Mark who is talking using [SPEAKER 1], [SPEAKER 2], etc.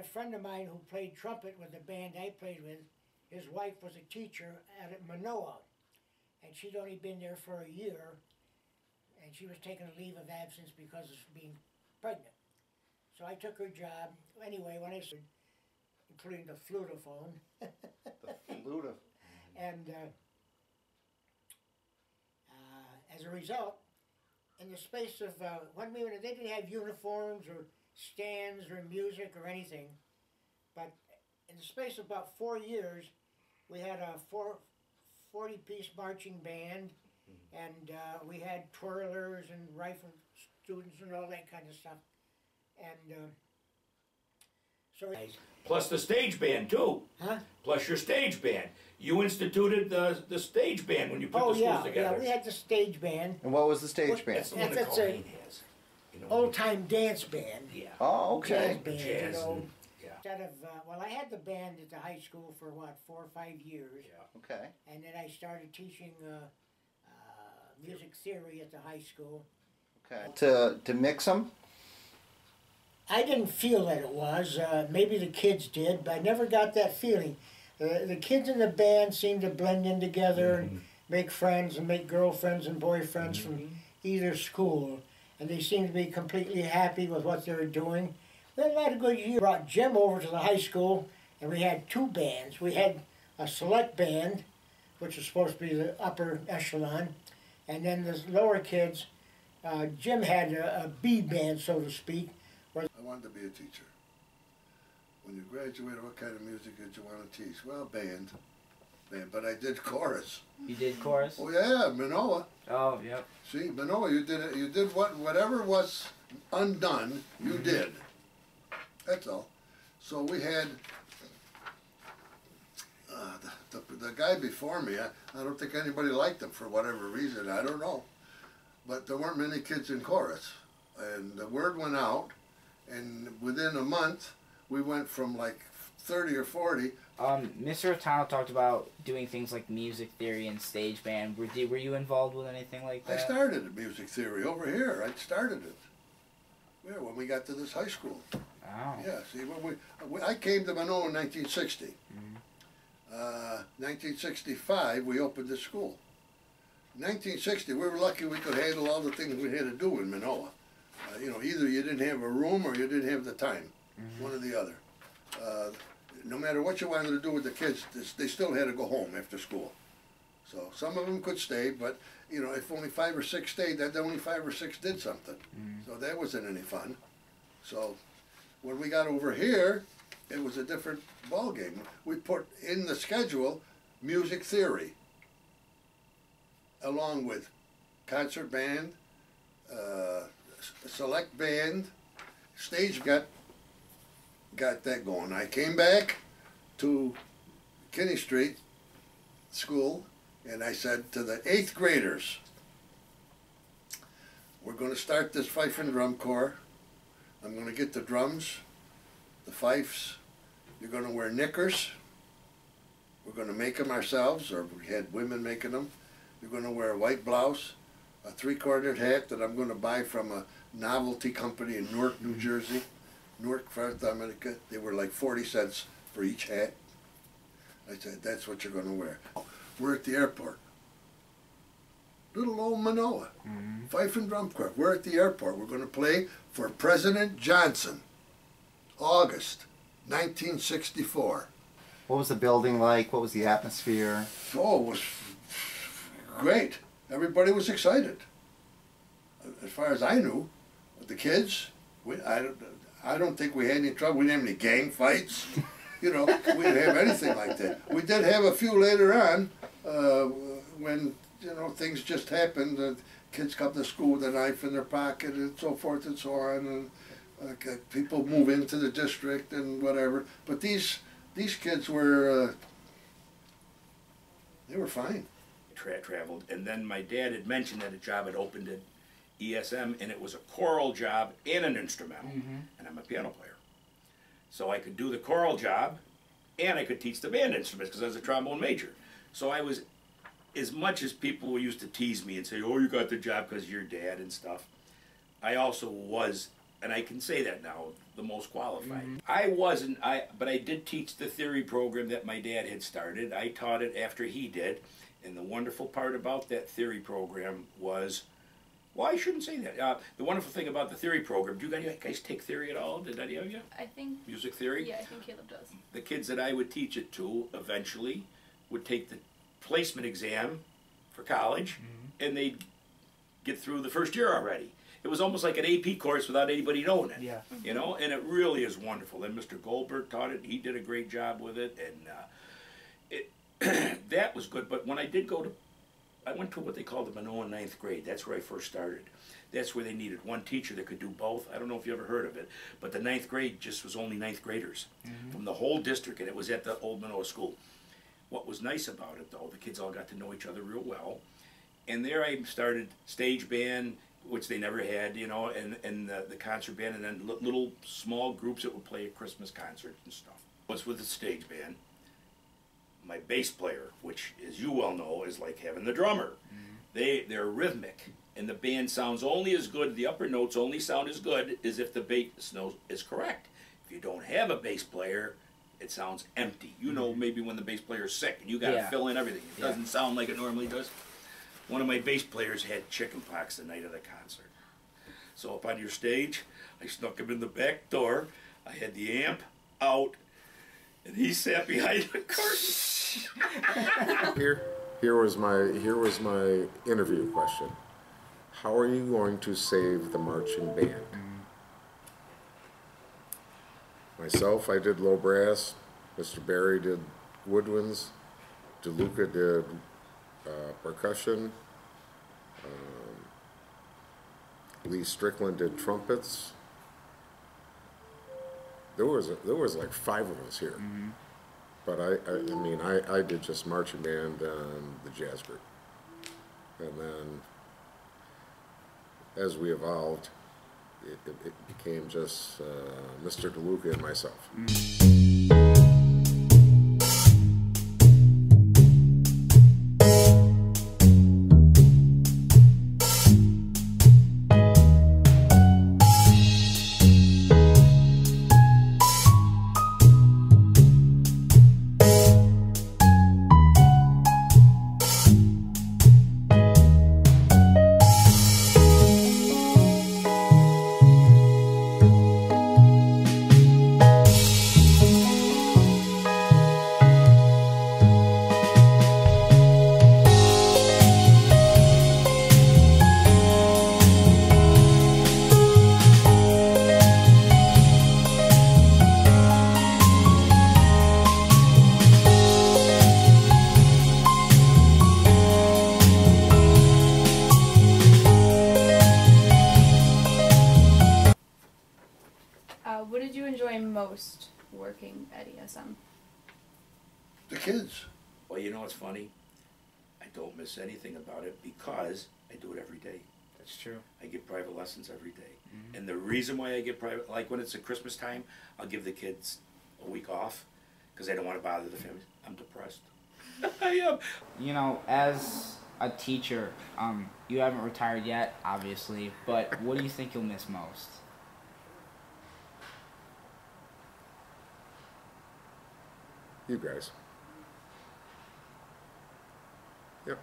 [SPEAKER 1] a friend of mine who played trumpet with the band I played with. His wife was a teacher at Manoa, and she'd only been there for a year, and she was taking a leave of absence because of being pregnant. So I took her job. Anyway, when I started, including the flutophone.
[SPEAKER 2] The flutophone.
[SPEAKER 1] And as a result, in the space of, they didn't have uniforms or stands or music or anything, but in the space of about 4 years, we had a 40-piece marching band, and we had twirlers and rifle students and all that kind of stuff. And so...
[SPEAKER 3] Plus the stage band, too.
[SPEAKER 1] Huh?
[SPEAKER 3] Plus your stage band. You instituted the stage band when you put the schools together.
[SPEAKER 1] Yeah, we had the stage band.
[SPEAKER 2] And what was the stage band?
[SPEAKER 3] That's the one that Culhane has. You know,
[SPEAKER 1] old-time dance band.
[SPEAKER 3] Yeah.
[SPEAKER 2] Oh, okay.
[SPEAKER 1] Jazz band,
[SPEAKER 3] Jazz,
[SPEAKER 1] you know.
[SPEAKER 3] yeah.
[SPEAKER 1] Instead of, well, I had the band at the high school for, what, 4 or 5 years.
[SPEAKER 3] Yeah.
[SPEAKER 2] Okay.
[SPEAKER 1] And then I started teaching music theory at the high school.
[SPEAKER 2] Okay. To mix them?
[SPEAKER 1] I didn't feel that it was. Maybe the kids did, but I never got that feeling. The kids in the band seemed to blend in together and make friends and make girlfriends and boyfriends from either school. And they seemed to be completely happy with what they were doing. We had a lot of good years. Brought Jim over to the high school, and we had 2 bands. We had a select band, which was supposed to be the upper echelon, and then the lower kids, Jim had a B band, so to speak.
[SPEAKER 4] I wanted to be a teacher. When you graduated, what kind of music did you want to teach? Well, band. But I did chorus.
[SPEAKER 5] You did chorus?
[SPEAKER 4] Oh yeah, Manoa.
[SPEAKER 5] Oh, yep.
[SPEAKER 4] See, Manoa, you did it. You did whatever was undone, you did. That's all. So we had the guy before me. I don't think anybody liked him for whatever reason. I don't know. But there weren't many kids in chorus, and the word went out. And within a month, we went from like 30 or 40.
[SPEAKER 5] Mr. Reitano talked about doing things like music theory and stage band. Were you involved with anything like that?
[SPEAKER 4] I started at music theory over here. I started it. Yeah, when we got to this high school.
[SPEAKER 5] Oh.
[SPEAKER 4] Yeah, see, I came to Manoa in 1960. 1965, we opened the school. 1960, we were lucky we could handle all the things we had to do in Manoa. You know, either you didn't have a room or you didn't have the time, one or the other. No matter what you wanted to do with the kids, they still had to go home after school. So some of them could stay, but you know, if only 5 or 6 stayed, that only 5 or 6 did something. So that wasn't any fun. So when we got over here, it was a different ball game. We put in the schedule music theory, along with concert band, select band, stage got that going. I came back to Kinney Street School and I said to the 8th graders, we're going to start this fife and drum corps. I'm going to get the drums, the fifes. You're going to wear knickers. We're going to make them ourselves, or we had women making them. You're going to wear a white blouse, a 3/4 hat that I'm going to buy from a novelty company in Newark, New Jersey. Newark, America. They were like 40 cents for each hat. I said, that's what you're going to wear. We're at the airport. Little old Manoa. Fife and drum corps. We're at the airport. We're going to play for President Johnson. August 1964.
[SPEAKER 2] What was the building like? What was the atmosphere?
[SPEAKER 4] Oh, it was great. Everybody was excited. As far as I knew, the kids, I don't think we had any trouble. We didn't have any gang fights. You know, we didn't have anything like that. We did have a few later on when, you know, things just happened. Kids come to school with a knife in their pocket and so forth and so on. And people move into the district and whatever. But these kids were, they were fine.
[SPEAKER 3] Traveled, and then my dad had mentioned that a job had opened at ESM, and it was a choral job and an instrumental, and I'm a piano player. So I could do the choral job, and I could teach the band instruments, because I was a trombone major. So I was, as much as people used to tease me and say, oh, you got the job because you're dad and stuff, I also was and I can say that now, the most qualified. But I did teach the theory program that my dad had started. I taught it after he did, and the wonderful part about that theory program was, well, I shouldn't say that. The wonderful thing about the theory program, do you guys take theory at all? Did any of you?
[SPEAKER 6] I think.
[SPEAKER 3] Music theory?
[SPEAKER 6] Yeah, I think Caleb does.
[SPEAKER 3] The kids that I would teach it to eventually would take the placement exam for college, and they'd get through the first year already. It was almost like an AP course without anybody knowing it.
[SPEAKER 5] Yeah.
[SPEAKER 3] You know, and it really is wonderful. And Mr. Goldberg taught it. He did a great job with it, and that was good. But when I did go to, I went to what they called the Minoan ninth grade. That's where I first started. That's where they needed one teacher that could do both. I don't know if you ever heard of it, but the ninth grade just was only ninth graders from the whole district, and it was at the old Minoa school. What was nice about it, though, the kids all got to know each other real well. And there I started stage band, which they never had, you know, and the concert band, and then little small groups that would play at Christmas concerts and stuff. Was with the stage band. My bass player, which, as you well know, is like having the drummer. They're rhythmic, and the band sounds only as good, the upper notes only sound as good as if the bass note is correct. If you don't have a bass player, it sounds empty. You know, maybe when the bass player is sick and you got to fill in everything. It doesn't sound like it normally does. One of my bass players had chicken pox the night of the concert. So up on your stage, I snuck him in the back door. I had the amp out, and he sat behind the curtain.
[SPEAKER 7] Here was my interview question. How are you going to save the marching band? Myself, I did low brass. Mr. Barry did woodwinds. DeLuca did percussion. Lee Strickland did trumpets. There was like 5 of us here. But I did just marching band and the jazz group. And then as we evolved, it became just Mr. DeLuca and myself.
[SPEAKER 6] What did you enjoy most working at ESM?
[SPEAKER 4] The kids.
[SPEAKER 3] Well, you know what's funny? I don't miss anything about it because I do it every day.
[SPEAKER 5] That's true.
[SPEAKER 3] I get private lessons every day. And the reason why I get private, like when it's at Christmas time, I'll give the kids a week off because I don't want to bother the families. I'm depressed. I am.
[SPEAKER 5] You know, as a teacher, you haven't retired yet, obviously, but what do you think you'll miss most?
[SPEAKER 7] You guys. Yep.